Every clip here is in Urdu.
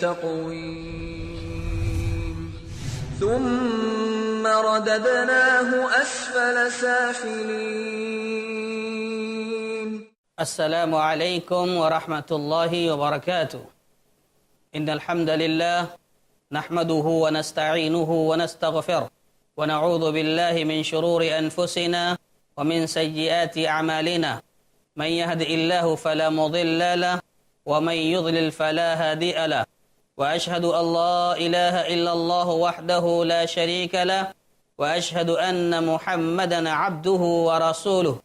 تقويم ثم رددناه أسفل سافلين. السلام عليكم ورحمة الله وبركاته. إن الحمد لله نحمده ونستعينه ونستغفره ونعوذ بالله من شرور أنفسنا ومن سيئات أعمالنا. من يهد الله فلا مضل له ومن يضلل فلا هادي له. وأشهد أن لا إله إلا الله وحده لا شريك له وأشهد أن محمدا عبده ورسوله.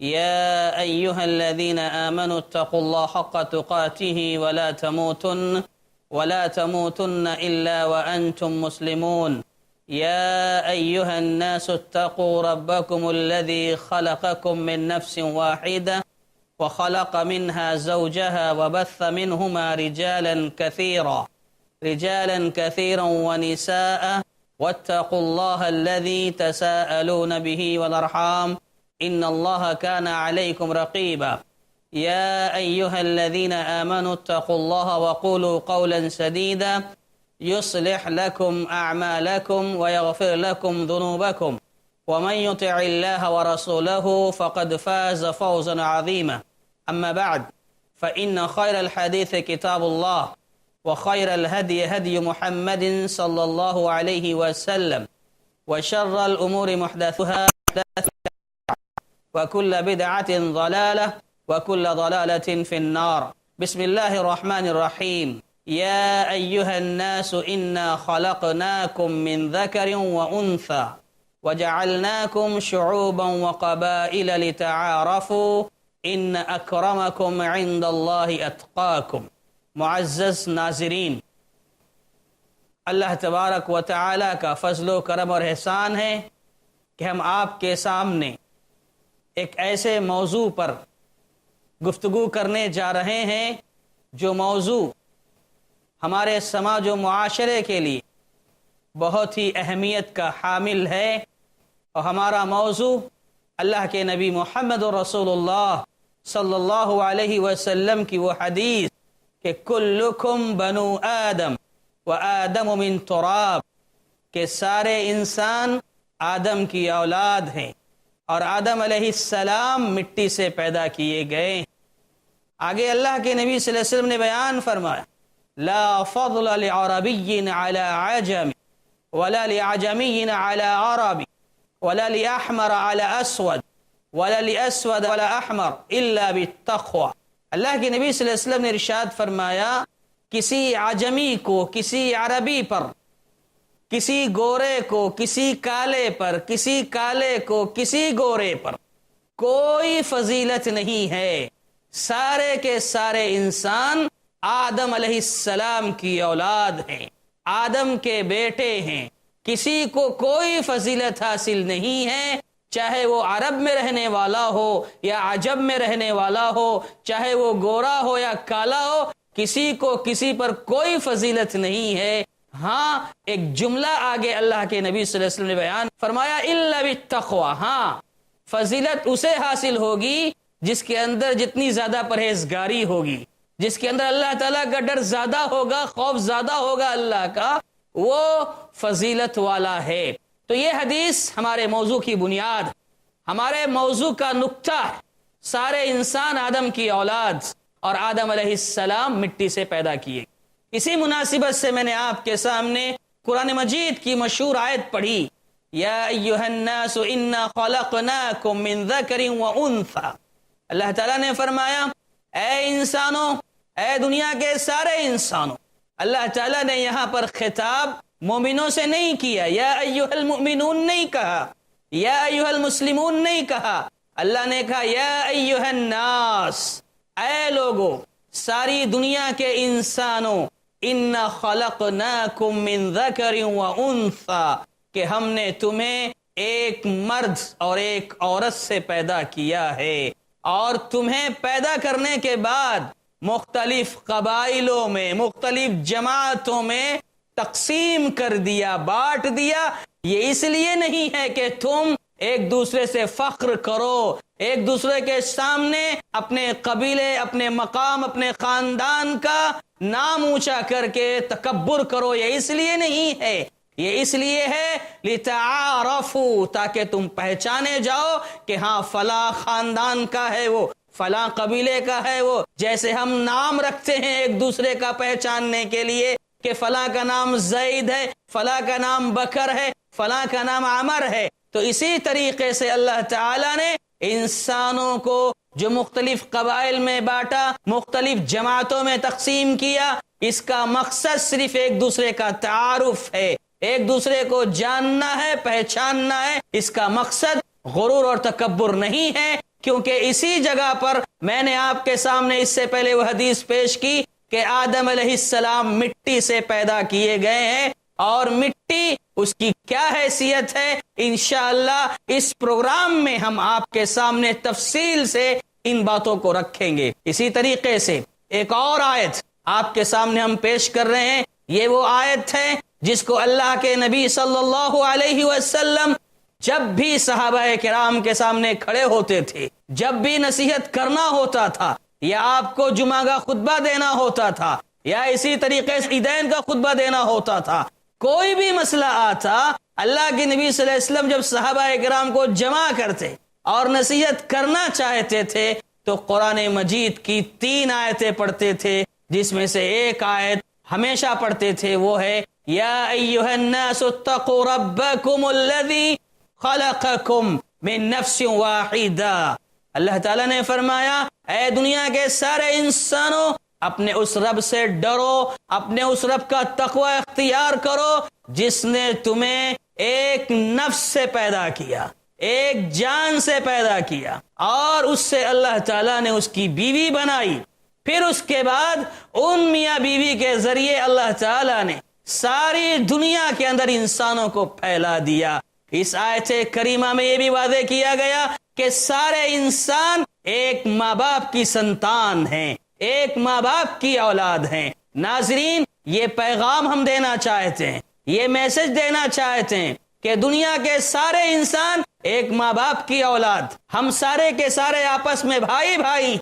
يا أيها الذين آمنوا اتقوا الله حق تقاته ولا تموتن إلا وأنتم مسلمون. يا أيها الناس اتقوا ربكم الذي خلقكم من نفس واحدة وخلق منها زوجها وبث منهما رجالا كثيرا ونساء واتقوا الله الذي تساءلون به والأرحام إن الله كان عليكم رقيبا. يا أيها الذين آمنوا اتقوا الله وقولوا قولا سديدا يصلح لكم أعمالكم ويغفر لكم ذنوبكم ومن يطع الله ورسوله فقد فاز فوزا عظيما. أما بعد فإن خير الحديث كتاب الله وخير الهدي هدي محمد صلى الله عليه وسلم وشر الأمور محدثها وكل بدعة ضلالة وكل ضلالة في النار. بسم الله الرحمن الرحيم. يا أيها الناس إنا خلقناكم من ذكر وأنثى وجعلناكم شعوبا وقبائل لتعارفوا ان اکرمکم عند اللہ اتقاکم. معزز ناظرین، اللہ تبارک و تعالی کا فضل و کرم اور احسان ہے کہ ہم آپ کے سامنے ایک ایسے موضوع پر گفتگو کرنے جا رہے ہیں جو موضوع ہمارے سماج و معاشرے کے لیے بہت ہی اہمیت کا حامل ہے، اور ہمارا موضوع اللہ کے نبی محمد رسول اللہ صلی اللہ علیہ وسلم کی وہ حدیث کہ کلکم بنو آدم و آدم من تراب، کہ سارے انسان آدم کی اولاد ہیں اور آدم علیہ السلام مٹی سے پیدا کیے گئے. آگے اللہ کے نبی صلی اللہ علیہ وسلم نے بیان فرمایا لا فضل لعربی علی عجم ولا لعجمی علی عربی ولا لأحمر على أسود ولا لأسود ولا أحمر إلا بالتقوى. اللہ کے نبی صلی اللہ علیہ وسلم نے ارشاد فرمایا کسی عجمی کو کسی عربی پر، کسی گورے کو کسی کالے پر، کسی کالے کو کسی گورے پر کوئی فضیلت نہیں ہے. سارے کے سارے انسان آدم علیہ السلام کی اولاد ہیں، آدم کے بیٹے ہیں. کسی کو کوئی فضیلت حاصل نہیں ہے، چاہے وہ عرب میں رہنے والا ہو یا عجب میں رہنے والا ہو، چاہے وہ گورا ہو یا کالا ہو، کسی کو کسی پر کوئی فضیلت نہیں ہے. ہاں ایک جملہ آگے اللہ کے نبی صلی اللہ علیہ وسلم نے بیان فرمایا الا بالتقوی. ہاں فضیلت اسے حاصل ہوگی جس کے اندر جتنی زیادہ پرہیزگاری ہوگی، جس کے اندر اللہ تعالیٰ کا ڈر زیادہ ہوگا، خوف زیادہ ہوگا اللہ کا، وہ فضیلت والا ہے. تو یہ حدیث ہمارے موضوع کی بنیاد، ہمارے موضوع کا نقطہ ہے. سارے انسان آدم کی اولاد اور آدم علیہ السلام مٹی سے پیدا کیے. اسی مناسبت سے میں نے آپ کے سامنے قرآن مجید کی مشہور آیت پڑھی یا ایھا الناس انا خلقناکم من ذکر وانثی. اللہ تعالیٰ نے فرمایا اے انسانوں، اے دنیا کے سارے انسانوں. اللہ تعالیٰ نے یہاں پر خطاب مومنوں سے نہیں کیا، یا ایھا المؤمنون نہیں کہا، یا ایھا المسلمون نہیں کہا. اللہ نے کہا یا ایھا الناس، اے لوگو، ساری دنیا کے انسانوں. انا خلقناکم من ذکر وانثی، کہ ہم نے تمہیں ایک مرد اور ایک عورت سے پیدا کیا ہے، اور تمہیں پیدا کرنے کے بعد مختلف قبائلوں میں، مختلف جماعتوں میں تقسیم کر دیا، بانٹ دیا. یہ اس لیے نہیں ہے کہ تم ایک دوسرے سے فخر کرو، ایک دوسرے کے سامنے اپنے قبیلے، اپنے مقام، اپنے خاندان کا نام اونچا کر کے تکبر کرو۔ یہ اس لیے نہیں ہے، یہ اس لیے ہے لتعارفوا، تاکہ تم پہچانے جاؤ کہ ہاں فلاں خاندان کا ہے وہ، فلاں قبیلے کا ہے وہ۔ جیسے ہم نام رکھتے ہیں ایک دوسرے کا پہچاننے کے لیے کہ فلاں کا نام زید ہے، فلاں کا نام بکر ہے، فلاں کا نام عمر ہے، تو اسی طریقے سے اللہ تعالیٰ نے انسانوں کو جو مختلف قبائل میں بانٹا، مختلف جماعتوں میں تقسیم کیا، اس کا مقصد صرف ایک دوسرے کا تعارف ہے، ایک دوسرے کو جاننا ہے، پہچاننا ہے۔ اس کا مقصد غرور اور تکبر نہیں ہے، کیونکہ اسی جگہ پر میں نے آپ کے سامنے اس سے پہلے وہ حدیث پیش کی کہ آدم علیہ السلام مٹی سے پیدا کیے گئے ہیں، اور مٹی اس کی کیا حیثیت ہے انشاءاللہ اس پروگرام میں ہم آپ کے سامنے تفصیل سے ان باتوں کو رکھیں گے۔ اسی طریقے سے ایک اور آیت آپ کے سامنے ہم پیش کر رہے ہیں، یہ وہ آیت ہے جس کو اللہ کے نبی صلی اللہ علیہ وسلم جب بھی صحابہ کرام کے سامنے کھڑے ہوتے تھے، جب بھی نصیحت کرنا ہوتا تھا، یا آپ کو جمعہ کا خطبہ دینا ہوتا تھا، یا اسی طریقے سے عیدین کا خطبہ دینا ہوتا تھا، کوئی بھی مسئلہ آتا، اللہ کے نبی صلی اللہ علیہ وسلم جب صحابہ کرام کو جمع کرتے اور نصیحت کرنا چاہتے تھے تو قرآن مجید کی 3 آیتیں پڑھتے تھے، جس میں سے ایک آیت ہمیشہ پڑھتے تھے، وہ ہے یا ایھا الناس اتقوا ربکم الذی خلقکم من نفس واحدہ۔ اللہ تعالیٰ نے فرمایا اے دنیا کے سارے انسانوں، اپنے اس رب سے ڈرو، اپنے اس رب کا تقوی اختیار کرو جس نے تمہیں ایک نفس سے پیدا کیا، ایک جان سے پیدا کیا، اور اس سے اللہ تعالیٰ نے اس کی بیوی بنائی۔ پھر اس کے بعد ان میاں بیوی کے ذریعے اللہ تعالیٰ نے ساری دنیا کے اندر انسانوں کو پھیلا دیا۔ اس آیت کریمہ میں یہ بھی واضح کیا گیا کہ سارے انسان ایک ماں باپ کی سنتان ہیں، ایک ماں باپ کی اولاد ہیں۔ ناظرین، یہ پیغام ہم دینا چاہتے ہیں، یہ میسج دینا چاہتے ہیں کہ دنیا کے سارے انسان ایک ماں باپ کی اولاد، ہم سارے کے سارے آپس میں بھائی بھائی،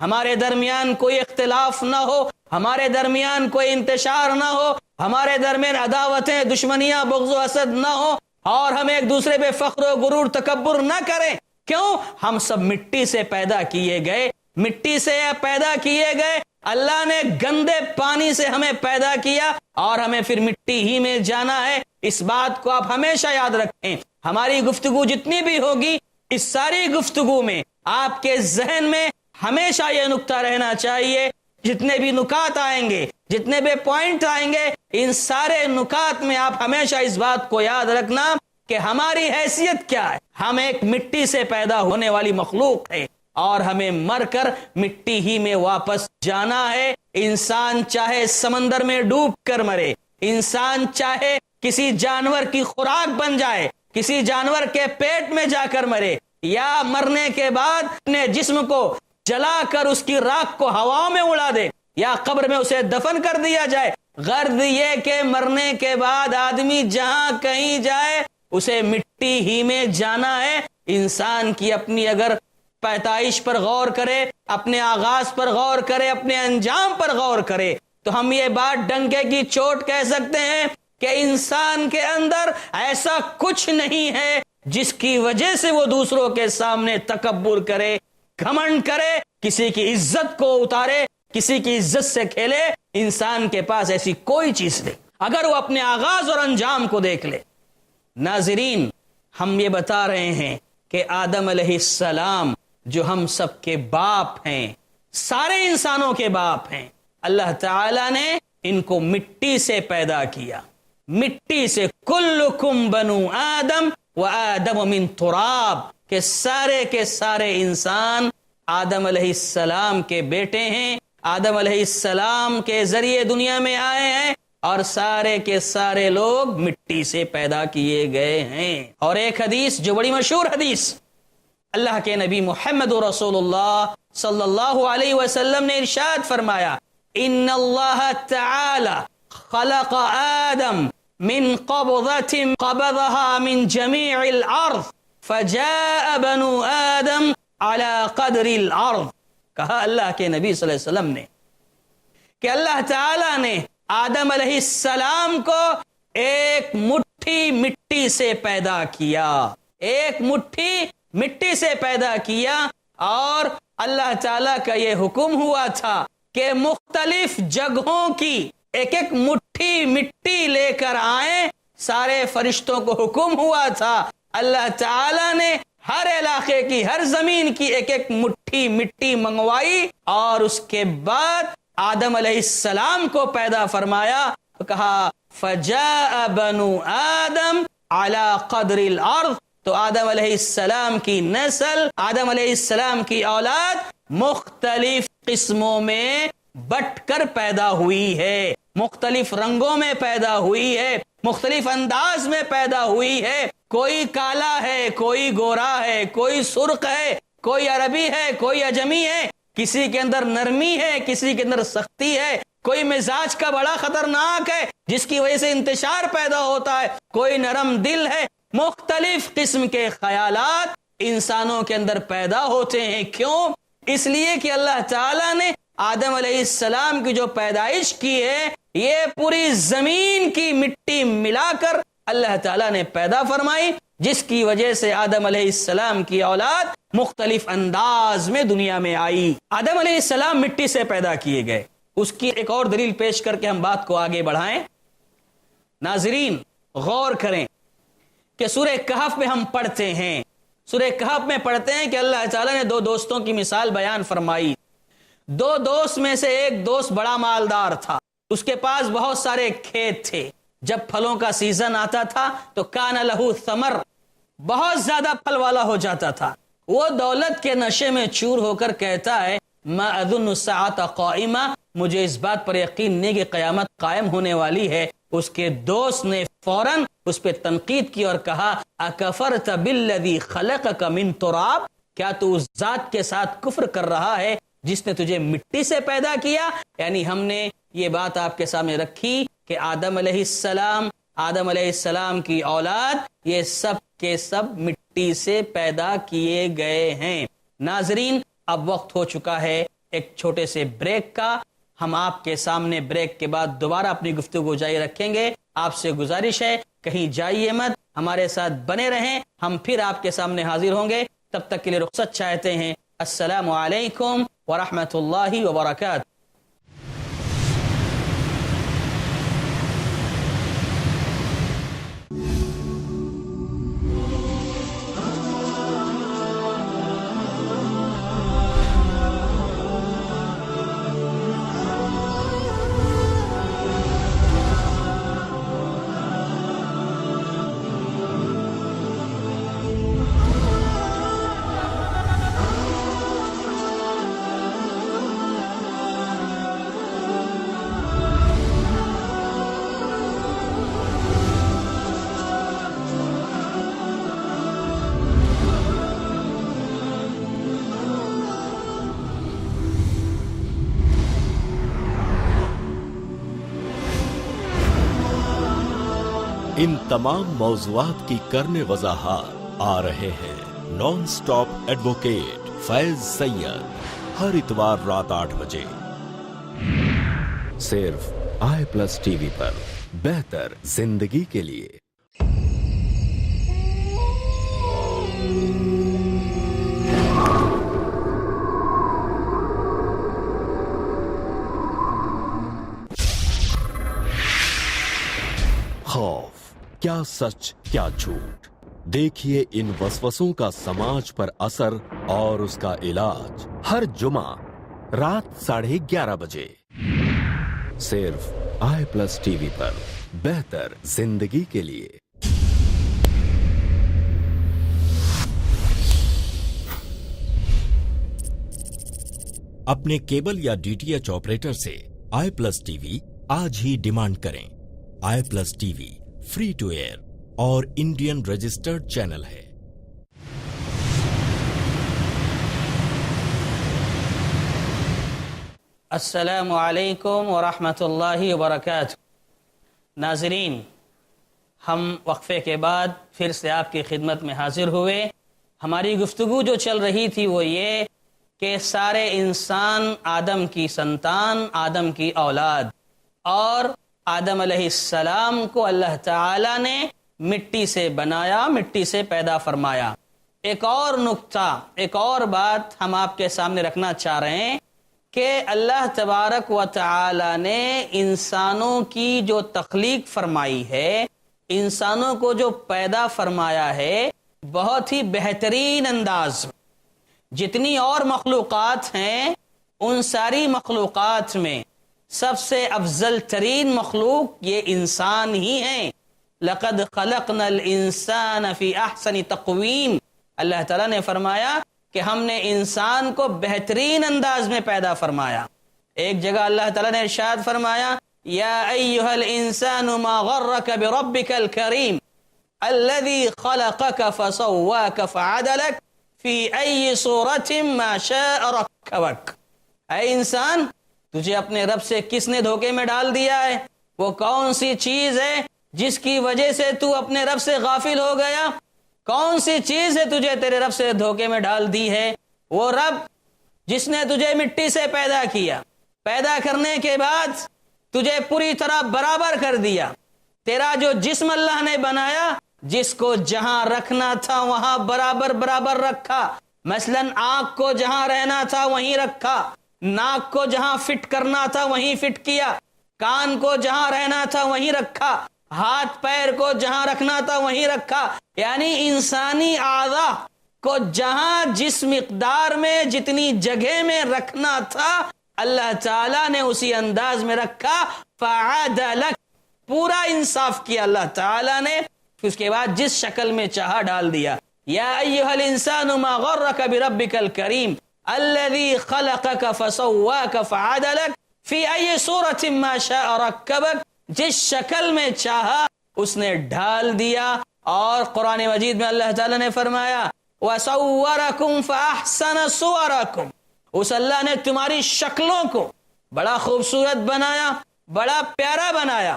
ہمارے درمیان کوئی اختلاف نہ ہو، ہمارے درمیان کوئی انتشار نہ ہو، ہمارے درمیان عداوتیں، دشمنیاں، بغض و حسد نہ ہو، اور ہم ایک دوسرے پہ فخر و غرور تکبر نہ کریں۔ کیوں؟ ہم سب مٹی سے پیدا کیے گئے، مٹی سے پیدا کیے گئے، اللہ نے گندے پانی سے ہمیں پیدا کیا اور ہمیں پھر مٹی ہی میں جانا ہے۔ اس بات کو آپ ہمیشہ یاد رکھیں۔ ہماری گفتگو جتنی بھی ہوگی، اس ساری گفتگو میں آپ کے ذہن میں ہمیشہ یہ نقطہ رہنا چاہیے، جتنے بھی نکات آئیں گے، جتنے بھی پوائنٹ آئیں گے، ان سارے نکات میں آپ ہمیشہ اس بات کو یاد رکھنا کہ ہماری حیثیت کیا ہے۔ ہم ایک مٹی سے پیدا ہونے والی مخلوق ہے اور ہمیں مر کر مٹی ہی میں واپس جانا ہے۔ انسان چاہے سمندر میں ڈوب کر مرے، انسان چاہے کسی جانور کی خوراک بن جائے، کسی جانور کے پیٹ میں جا کر مرے، یا مرنے کے بعد اپنے جسم کو جلا کر اس کی راکھ کو ہوا میں اڑا دے، یا قبر میں اسے دفن کر دیا جائے، غرض یہ کہ مرنے کے بعد آدمی جہاں کہیں جائے اسے مٹی ہی میں جانا ہے۔ انسان کی اپنی اگر پیدائش پر غور کرے، اپنے آغاز پر غور کرے، اپنے انجام پر غور کرے، تو ہم یہ بات ڈنکے کی چوٹ کہہ سکتے ہیں کہ انسان کے اندر ایسا کچھ نہیں ہے جس کی وجہ سے وہ دوسروں کے سامنے تکبر کرے، گھمنڈ کرے، کسی کی عزت کو اتارے، کسی کی عزت سے کھیلے۔ انسان کے پاس ایسی کوئی چیز نہیں اگر وہ اپنے آغاز اور انجام کو دیکھ لے۔ ناظرین، ہم یہ بتا رہے ہیں کہ آدم علیہ السلام جو ہم سب کے باپ ہیں، سارے انسانوں کے باپ ہیں، اللہ تعالی نے ان کو مٹی سے پیدا کیا، مٹی سے۔ کلکم بنو آدم و آدم من تراب، کہ سارے کے سارے انسان آدم علیہ السلام کے بیٹے ہیں، آدم علیہ السلام کے ذریعے دنیا میں آئے ہیں، اور سارے کے سارے لوگ مٹی سے پیدا کیے گئے ہیں۔ اور ایک حدیث جو بڑی مشہور حدیث، اللہ کے نبی محمد رسول اللہ صلی اللہ علیہ وسلم نے ارشاد فرمایا، ان اللہ تعالی خلق آدم من قبضة قبضها من جميع الارض فجاء بنو آدم على قدر الارض. کہا اللہ کے نبی صلی اللہ علیہ وسلم نے کہ اللہ تعالی نے آدم علیہ السلام کو ایک مٹھی مٹی سے پیدا کیا، ایک مٹھی مٹی سے پیدا کیا، اور اللہ تعالیٰ کا یہ حکم ہوا تھا کہ مختلف جگہوں کی ایک ایک مٹھی مٹی لے کر آئیں. سارے فرشتوں کو حکم ہوا تھا، اللہ تعالیٰ نے ہر علاقے کی، ہر زمین کی ایک ایک مٹھی مٹی منگوائی، اور اس کے بعد آدم علیہ السلام کو پیدا فرمایا. کہا فجاء بنو آدم على قدر الارض. تو آدم علیہ السلام کی نسل، آدم علیہ السلام کی اولاد مختلف قسموں میں بٹ کر پیدا ہوئی ہے، مختلف رنگوں میں پیدا ہوئی ہے، مختلف انداز میں پیدا ہوئی ہے. کوئی کالا ہے، کوئی گورا ہے، کوئی سرخ ہے، کوئی عربی ہے، کوئی اجمی ہے، کسی کے اندر نرمی ہے، کسی کے اندر سختی ہے، کوئی مزاج کا بڑا خطرناک ہے جس کی وجہ سے انتشار پیدا ہوتا ہے، کوئی نرم دل ہے. مختلف قسم کے خیالات انسانوں کے اندر پیدا ہوتے ہیں. کیوں؟ اس لیے کہ اللہ تعالیٰ نے آدم علیہ السلام کی جو پیدائش کی ہے، یہ پوری زمین کی مٹی ملا کر اللہ تعالیٰ نے پیدا فرمائی، جس کی وجہ سے آدم علیہ السلام کی اولاد مختلف انداز میں دنیا میں آئی. آدم علیہ السلام مٹی سے پیدا کیے گئے. اس کی ایک اور دلیل پیش کر کے ہم بات کو آگے بڑھائیں. ناظرین غور کریں کہ سورہ کہف میں ہم پڑھتے ہیں، سورہ کہف میں پڑھتے ہیں کہ اللہ تعالیٰ نے دو دوستوں کی مثال بیان فرمائی. دو دوست میں سے ایک دوست بڑا مالدار تھا، اس کے پاس بہت سارے کھیت تھے. جب پھلوں کا سیزن آتا تھا تو کان لہو ثمر، بہت زیادہ پھل والا ہو جاتا تھا. وہ دولت کے نشے میں چور ہو کر کہتا ہے ما اظن الساعة قائمہ، مجھے اس بات پر یقین نہیں کہ قیامت قائم ہونے والی ہے. اس کے دوست نے فوراً اس پہ تنقید کی اور کہا اکفرت بالذی خلقک من تراب، کیا تو اس ذات کے ساتھ کفر کر رہا ہے جس نے تجھے مٹی سے پیدا کیا؟ یعنی ہم نے یہ بات آپ کے سامنے رکھی کہ آدم علیہ السلام کی اولاد یہ سب کے سب مٹی سے پیدا کیے گئے ہیں. ناظرین اب وقت ہو چکا ہے ایک چھوٹے سے بریک کا. ہم آپ کے سامنے بریک کے بعد دوبارہ اپنی گفتگو جاری رکھیں گے. آپ سے گزارش ہے کہیں جائیے مت، ہمارے ساتھ بنے رہیں. ہم پھر آپ کے سامنے حاضر ہوں گے. تب تک کے لیے رخصت چاہتے ہیں. السلام علیکم ورحمۃ اللہ وبرکاتہ. ان تمام موضوعات کی کرنے وضاحت آ رہے ہیں نان سٹاپ ایڈوکیٹ فیض سید ہر اتوار رات 8 بجے صرف i+ ٹی وی پر، بہتر زندگی کے لیے. خوف، کیا سچ کیا جھوٹ، دیکھیے ان وسوسوں کا سماج پر اثر اور اس کا علاج ہر جمعہ رات 11:30 بجے صرف i+ ٹی وی پر، بہتر زندگی کے لیے. اپنے کیبل یا DTH آپریٹر سے i+ ٹی وی آج ہی ڈیمانڈ کریں. i+ T V free to air اور انڈین رجسٹرڈ چینل ہے. السلام علیکم ورحمۃ اللہ وبرکاتہ. ناظرین، ہم وقفے کے بعد پھر سے آپ کی خدمت میں حاضر ہوئے ہماری گفتگو جو چل رہی تھی وہ یہ کہ سارے انسان آدم کی سنتان، آدم کی اولاد، اور آدم علیہ السلام کو اللہ تعالی نے مٹی سے بنایا، مٹی سے پیدا فرمایا۔ ایک اور نقطہ، ایک اور بات ہم آپ کے سامنے رکھنا چاہ رہے ہیں کہ اللہ تبارک و تعالی نے انسانوں کی جو تخلیق فرمائی ہے، انسانوں کو جو پیدا فرمایا ہے، بہت ہی بہترین انداز میں۔ جتنی اور مخلوقات ہیں ان ساری مخلوقات میں سب سے افضل ترین مخلوق یہ انسان ہی ہیں۔ لقد خلقنا الانسان فی احسن تقویم، اللہ تعالیٰ نے فرمایا کہ ہم نے انسان کو بہترین انداز میں پیدا فرمایا۔ ایک جگہ اللہ تعالیٰ نے ارشاد فرمایا یا ایھا الانسان ما غرک بربک الکریم الذی خلقک فسواک فعدلک فی ای صورت ما شاء رکبک۔ اے انسان، تجھے اپنے رب سے کس نے دھوکے میں ڈال دیا ہے؟ وہ کون سی چیز ہے جس کی وجہ سے تو اپنے رب سے غافل ہو گیا؟ کون سی چیز ہے تجھے تیرے رب سے دھوکے میں ڈال دی ہے؟ وہ رب جس نے تجھے مٹی سے پیدا کیا، پیدا کرنے کے بعد تجھے پوری طرح برابر کر دیا۔ تیرا جو جسم اللہ نے بنایا، جس کو جہاں رکھنا تھا وہاں برابر برابر رکھا۔ مثلا آنکھ کو جہاں رہنا تھا وہیں رکھا، ناک کو جہاں فٹ کرنا تھا وہیں فٹ کیا، کان کو جہاں رہنا تھا وہیں رکھا، ہاتھ پیر کو جہاں رکھنا تھا وہیں رکھا۔ یعنی انسانی اعضاء کو جہاں جس مقدار میں جتنی جگہ میں رکھنا تھا اللہ تعالیٰ نے اسی انداز میں رکھا۔ فعدلک، پورا انصاف کیا اللہ تعالیٰ نے، اس کے بعد جس شکل میں چاہا ڈال دیا۔ یا ایھا الانسان ما غرک بربک الکریم الذی خلقک فسواک فعدلک فی ای صورت ما شاء رکبک، جس شکل میں چاہا اس نے ڈال دیا۔ اور قرآن مجید میں اللہ تعالیٰ نے فرمایا وَصَوَّرَكُمْ فَأَحْسَنَ صُوَرَكُمْ، اس اللہ نے تمہاری شکلوں کو بڑا خوبصورت بنایا، بڑا پیارا بنایا۔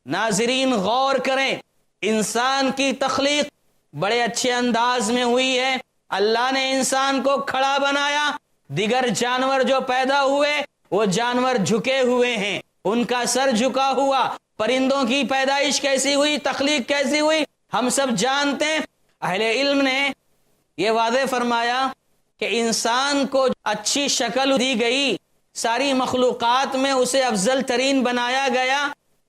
ناظرین غور کریں، انسان کی تخلیق بڑے اچھے انداز میں ہوئی ہے۔ اللہ نے انسان کو کھڑا بنایا، دیگر جانور جو پیدا ہوئے وہ جانور جھکے ہوئے ہیں، ان کا سر جھکا ہوا۔ پرندوں کی پیدائش کیسی ہوئی، تخلیق کیسی ہوئی، ہم سب جانتے ہیں۔ اہل علم نے یہ واضح فرمایا کہ انسان کو اچھی شکل دی گئی، ساری مخلوقات میں اسے افضل ترین بنایا گیا۔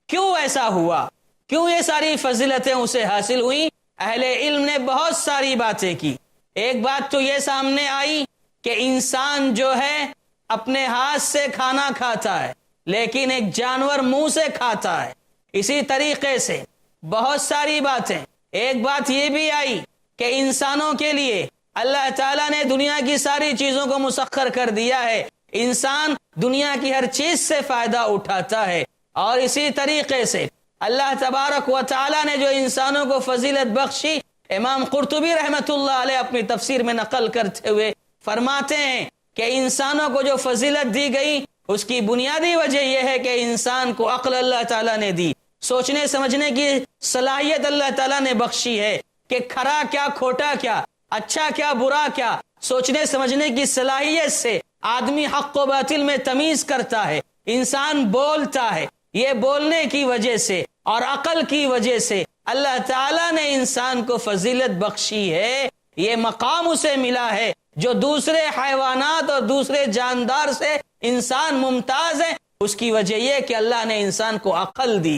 کیوں ایسا ہوا؟ کیوں یہ ساری فضیلتیں اسے حاصل ہوئیں؟ اہل علم نے بہت ساری باتیں کی۔ ایک بات تو یہ سامنے آئی کہ انسان جو ہے اپنے ہاتھ سے کھانا کھاتا ہے، لیکن ایک جانور منہ سے کھاتا ہے۔ اسی طریقے سے بہت ساری باتیں۔ ایک بات یہ بھی آئی کہ انسانوں کے لیے اللہ تعالیٰ نے دنیا کی ساری چیزوں کو مسخر کر دیا ہے، انسان دنیا کی ہر چیز سے فائدہ اٹھاتا ہے۔ اور اسی طریقے سے اللہ تبارک و تعالیٰ نے جو انسانوں کو فضیلت بخشی، امام قرطبی رحمۃ اللہ علیہ اپنی تفسیر میں نقل کرتے ہوئے فرماتے ہیں کہ انسانوں کو جو فضیلت دی گئی اس کی بنیادی وجہ یہ ہے کہ انسان کو عقل اللہ تعالیٰ نے دی، سوچنے سمجھنے کی صلاحیت اللہ تعالیٰ نے بخشی ہے کہ کھرا کیا کھوٹا کیا، اچھا کیا برا کیا، سوچنے سمجھنے کی صلاحیت سے آدمی حق و باطل میں تمیز کرتا ہے، انسان بولتا ہے۔ یہ بولنے کی وجہ سے اور عقل کی وجہ سے اللہ تعالیٰ نے انسان کو فضیلت بخشی ہے، یہ مقام اسے ملا ہے جو دوسرے حیوانات اور دوسرے جاندار سے انسان ممتاز ہے۔ اس کی وجہ یہ کہ اللہ نے انسان کو عقل دی،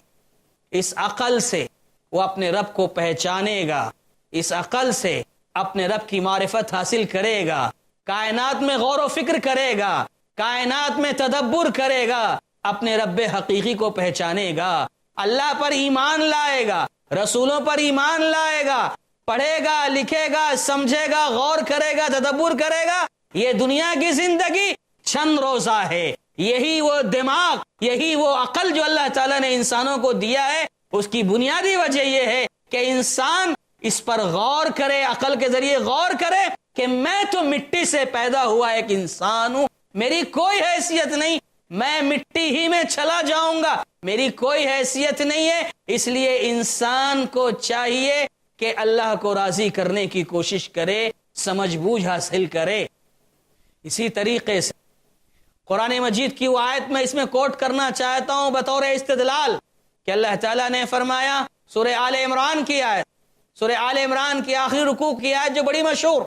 اس عقل سے وہ اپنے رب کو پہچانے گا، اس عقل سے اپنے رب کی معرفت حاصل کرے گا، کائنات میں غور و فکر کرے گا، کائنات میں تدبر کرے گا، اپنے رب حقیقی کو پہچانے گا، اللہ پر ایمان لائے گا، رسولوں پر ایمان لائے گا، پڑھے گا، لکھے گا، سمجھے گا، غور کرے گا، تدبر کرے گا۔ یہ دنیا کی زندگی چند روزہ ہے، یہی وہ دماغ، یہی وہ عقل جو اللہ تعالیٰ نے انسانوں کو دیا ہے، اس کی بنیادی وجہ یہ ہے کہ انسان اس پر غور کرے، عقل کے ذریعے غور کرے کہ میں تو مٹی سے پیدا ہوا ایک انسان ہوں، میری کوئی حیثیت نہیں، میں مٹی ہی میں چلا جاؤں گا، میری کوئی حیثیت نہیں ہے۔ اس لیے انسان کو چاہیے کہ اللہ کو راضی کرنے کی کوشش کرے، سمجھ بوجھ حاصل کرے۔ اسی طریقے سے قرآن مجید کی وہ آیت میں اس میں کوٹ کرنا چاہتا ہوں بطور استدلال کہ اللہ تعالیٰ نے فرمایا سورہ آل عمران کی آیت، سورہ آل عمران کی آخری رکوع کی آیت جو بڑی مشہور،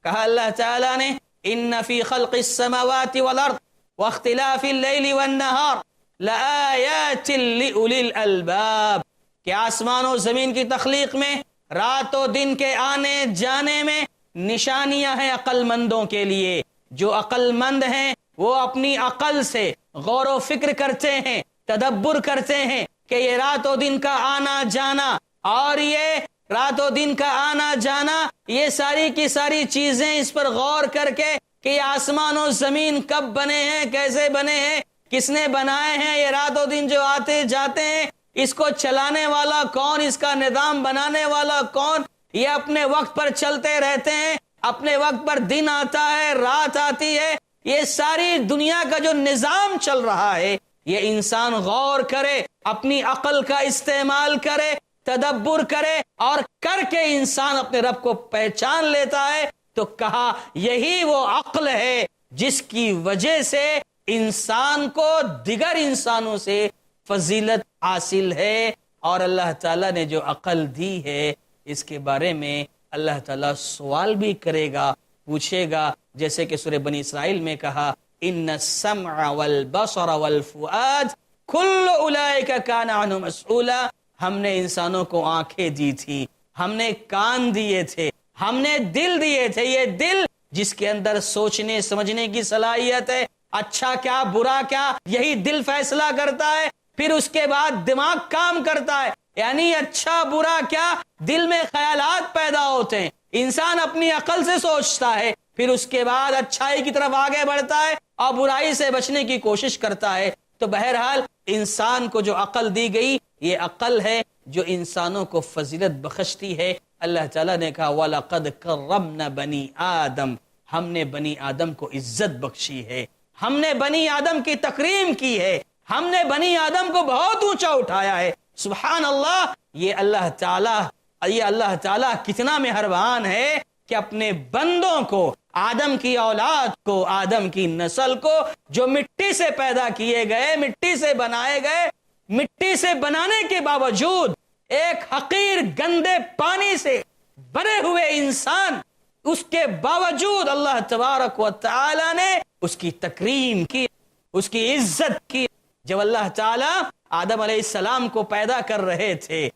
کہا اللہ تعالیٰ نے ان فی خلق السماوات والارض واختلاف اللیل والنہار لآیات لأولی الالباب، کہ آسمان و زمین کی تخلیق میں، رات و دن کے آنے جانے میں نشانیاں ہیں عقل مندوں کے لیے۔ جو عقل مند ہیں وہ اپنی عقل سے غور و فکر کرتے ہیں، تدبر کرتے ہیں کہ یہ رات و دن کا آنا جانا اور یہ رات و دن کا آنا جانا، یہ ساری کی ساری چیزیں اس پر غور کر کے کہ یہ آسمان و زمین کب بنے ہیں، کیسے بنے ہیں، کس نے بنائے ہیں، یہ رات و دن جو آتے جاتے ہیں اس کو چلانے والا کون، اس کا نظام بنانے والا کون، یہ اپنے وقت پر چلتے رہتے ہیں، اپنے وقت پر دن آتا ہے، رات آتی ہے، یہ ساری دنیا کا جو نظام چل رہا ہے یہ انسان غور کرے، اپنی عقل کا استعمال کرے، تدبر کرے اور کر کے انسان اپنے رب کو پہچان لیتا ہے۔ تو کہا یہی وہ عقل ہے جس کی وجہ سے انسان کو دیگر انسانوں سے فضیلت حاصل ہے، اور اللہ تعالیٰ نے جو عقل دی ہے اس کے بارے میں اللہ تعالیٰ سوال بھی کرے گا، پوچھے گا، جیسے کہ سورہ بنی اسرائیل میں کہا ان السمع والبصر والفؤاد کل اولئک کان عنہ مسئولا، ہم نے انسانوں کو آنکھیں دی تھی، ہم نے کان دیے تھے، ہم نے دل دیے تھے، یہ دل جس کے اندر سوچنے سمجھنے کی صلاحیت ہے، اچھا کیا برا کیا یہی دل فیصلہ کرتا ہے، پھر اس کے بعد دماغ کام کرتا ہے، یعنی اچھا برا کیا دل میں خیالات پیدا ہوتے ہیں، انسان اپنی عقل سے سوچتا ہے، پھر اس کے بعد اچھائی کی طرف آگے بڑھتا ہے اور برائی سے بچنے کی کوشش کرتا ہے۔ تو بہرحال انسان کو جو عقل دی گئی یہ عقل ہے جو انسانوں کو فضیلت بخشتی ہے۔ اللہ تعالیٰ نے کہا وَلَقَدْ كَرَّمْنَا بَنِي آدم، ہم نے بنی آدم کو عزت بخشی ہے، ہم نے بنی آدم کی تکریم کی ہے، ہم نے بنی آدم کو بہت اونچا اٹھایا ہے۔ سبحان اللہ، یہ اللہ تعالیٰ کتنا مہربان ہے کہ اپنے بندوں کو، آدم کی اولاد کو، آدم کی نسل کو جو مٹی سے پیدا کیے گئے، مٹی سے بنائے گئے، مٹی سے بنانے کے باوجود ایک حقیر گندے پانی سے بنے ہوئے انسان، اس کے باوجود اللہ تبارک و تعالی نے اس کی تکریم کی، اس کی عزت کی۔ جب اللہ تعالیٰ آدم علیہ السلام کو پیدا کر رہے تھے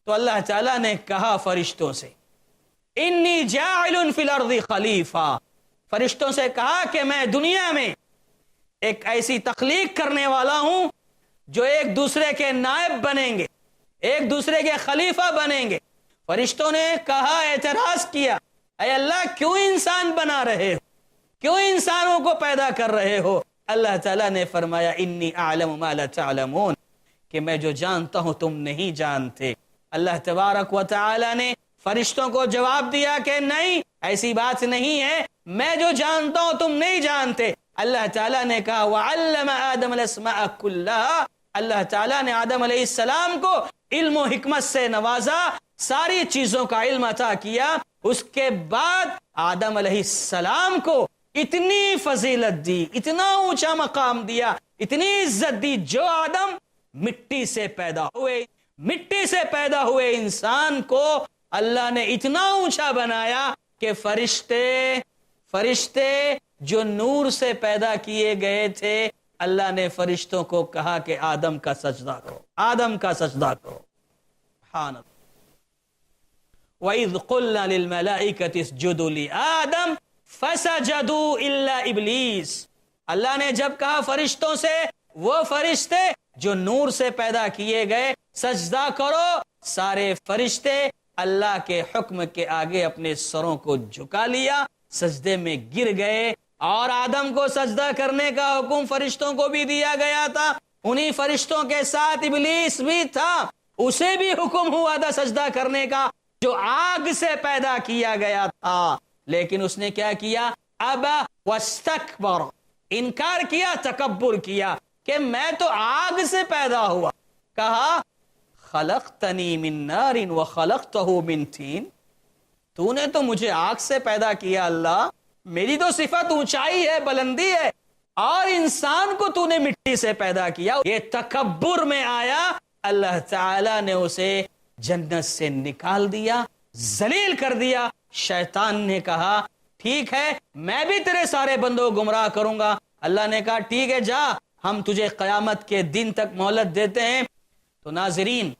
تو اللہ تعالیٰ نے کہا فرشتوں سے انی جاعل فی الارض خلیفہ، فرشتوں سے کہا کہ میں دنیا میں ایک ایسی تخلیق کرنے والا ہوں جو ایک دوسرے کے نائب بنیں گے، ایک دوسرے کے خلیفہ بنیں گے۔ فرشتوں نے کہا، اعتراض کیا، اے اللہ کیوں انسان بنا رہے ہو، کیوں انسانوں کو پیدا کر رہے ہو؟ اللہ تعالیٰ نے فرمایا انی اعلم ما لا تعلمون، کہ میں جو جانتا ہوں تم نہیں جانتے۔ اللہ تبارک و تعالی نے فرشتوں کو جواب دیا کہ نہیں، ایسی بات نہیں ہے، میں جو جانتا ہوں تم نہیں جانتے۔ اللہ تعالیٰ نے کہا وَعَلَّمَ آدَمَ الْأَسْمَاءَ كُلَّهَا، اللہ تعالیٰ نے آدم علیہ السلام کو علم و حکمت سے نوازا، ساری چیزوں کا علم عطا کیا۔ اس کے بعد آدم علیہ السلام کو اتنی فضیلت دی، اتنا اونچا مقام دیا، اتنی عزت دی، جو آدم مٹی سے پیدا ہوئے، مٹی سے پیدا ہوئے انسان کو اللہ نے اتنا اونچا بنایا کہ فرشتے جو نور سے پیدا کیے گئے تھے، اللہ نے فرشتوں کو کہا کہ آدم کا سجدہ کرو، آدم کا سجدہ کرو۔ سبحان اللہ۔ وَإِذْ قُلْنَا لِلْمَلَائِكَةِ اسْجُدُوا لِآدَمَ فَسَجَدُوا إِلَّا إِبْلِيسَ، اللہ نے جب کہا فرشتوں سے، وہ فرشتے جو نور سے پیدا کیے گئے، سجدہ کرو، سارے فرشتے اللہ کے حکم کے آگے اپنے سروں کو جھکا لیا، سجدے میں گر گئے۔ اور آدم کو سجدہ کرنے کا حکم فرشتوں کو بھی دیا گیا تھا، انہی فرشتوں کے ساتھ ابلیس بھی تھا، اسے بھی حکم ہوا تھا سجدہ کرنے کا، جو آگ سے پیدا کیا گیا تھا، لیکن اس نے کیا کیا؟ ابا واستکبر، انکار کیا، تکبر کیا کہ میں تو آگ سے پیدا ہوا۔ کہا خلقتنی من نار وخلقتہ من طین، تو نے تو مجھے آگ سے پیدا کیا اللہ، میری تو صفت اونچائی ہے، بلندی ہے، اور انسان کو تو نے مٹی سے پیدا کیا. یہ تکبر میں آیا، اللہ تعالی نے اسے جنت سے نکال دیا، ذلیل کر دیا. شیطان نے کہا ٹھیک ہے میں بھی تیرے سارے بندوں کو گمراہ کروں گا. اللہ نے کہا ٹھیک ہے جا، ہم تجھے قیامت کے دن تک مہلت دیتے ہیں. تو ناظرین،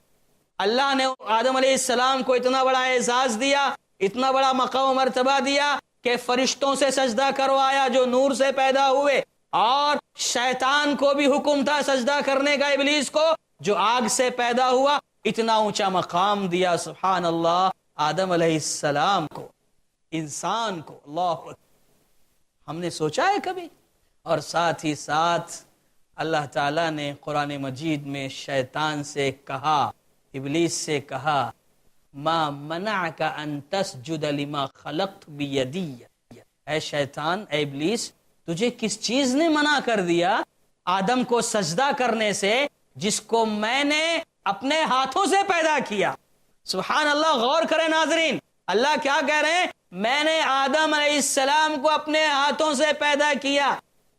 اللہ نے آدم علیہ السلام کو اتنا بڑا اعزاز دیا، اتنا بڑا مقام و مرتبہ دیا کہ فرشتوں سے سجدہ کروایا جو نور سے پیدا ہوئے، اور شیطان کو بھی حکم تھا سجدہ کرنے کا، ابلیس کو جو آگ سے پیدا ہوا. اتنا اونچا مقام دیا سبحان اللہ آدم علیہ السلام کو، انسان کو. اللہ اکبر، ہم نے سوچا ہے کبھی؟ اور ساتھ ہی ساتھ اللہ تعالیٰ نے قرآن مجید میں شیطان سے کہا، ابلیس سے کہا ما منعک ان تسجد لما خلقت بیدی. اے شیطان، اے ابلیس، تجھے کس چیز نے منع کر دیا آدم کو سجدہ کرنے سے جس کو میں نے اپنے ہاتھوں سے پیدا کیا؟ سبحان اللہ، غور کریں ناظرین، اللہ کیا کہہ رہے ہیں؟ میں نے آدم علیہ السلام کو اپنے ہاتھوں سے پیدا کیا.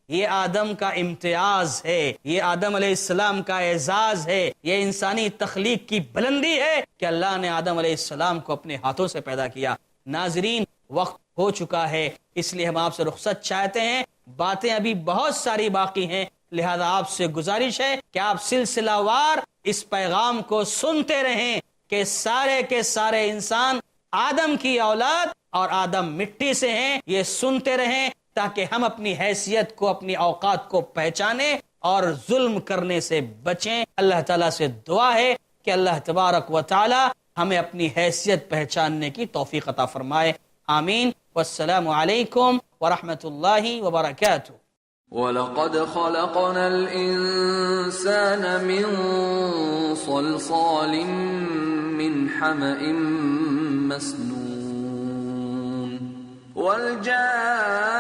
یہ آدم کا امتیاز ہے، یہ آدم علیہ السلام کا اعزاز ہے، یہ انسانی تخلیق کی بلندی ہے کہ اللہ نے آدم علیہ السلام کو اپنے ہاتھوں سے پیدا کیا. ناظرین، وقت ہو چکا ہے، اس لیے ہم آپ سے رخصت چاہتے ہیں. باتیں ابھی بہت ساری باقی ہیں، لہذا آپ سے گزارش ہے کہ آپ سلسلہ وار اس پیغام کو سنتے رہیں کہ سارے کے سارے انسان آدم کی اولاد اور آدم مٹی سے ہیں. یہ سنتے رہیں تاکہ ہم اپنی حیثیت کو، اپنی اوقات کو پہچانیں اور ظلم کرنے سے بچیں. اللہ تعالیٰ سے دعا ہے کہ اللہ تبارک و تعالی ہمیں اپنی حیثیت پہچاننے کی توفیق عطا فرمائے. آمین. والسلام علیکم ورحمۃ اللہ وبرکاتہ. وَلَقَدْ خَلَقْنَا الْإِنسَانَ مِنْ صَلْصَالٍ مِّنْ حَمَإٍ مَّسْنُونٍ وَالْجَانَّ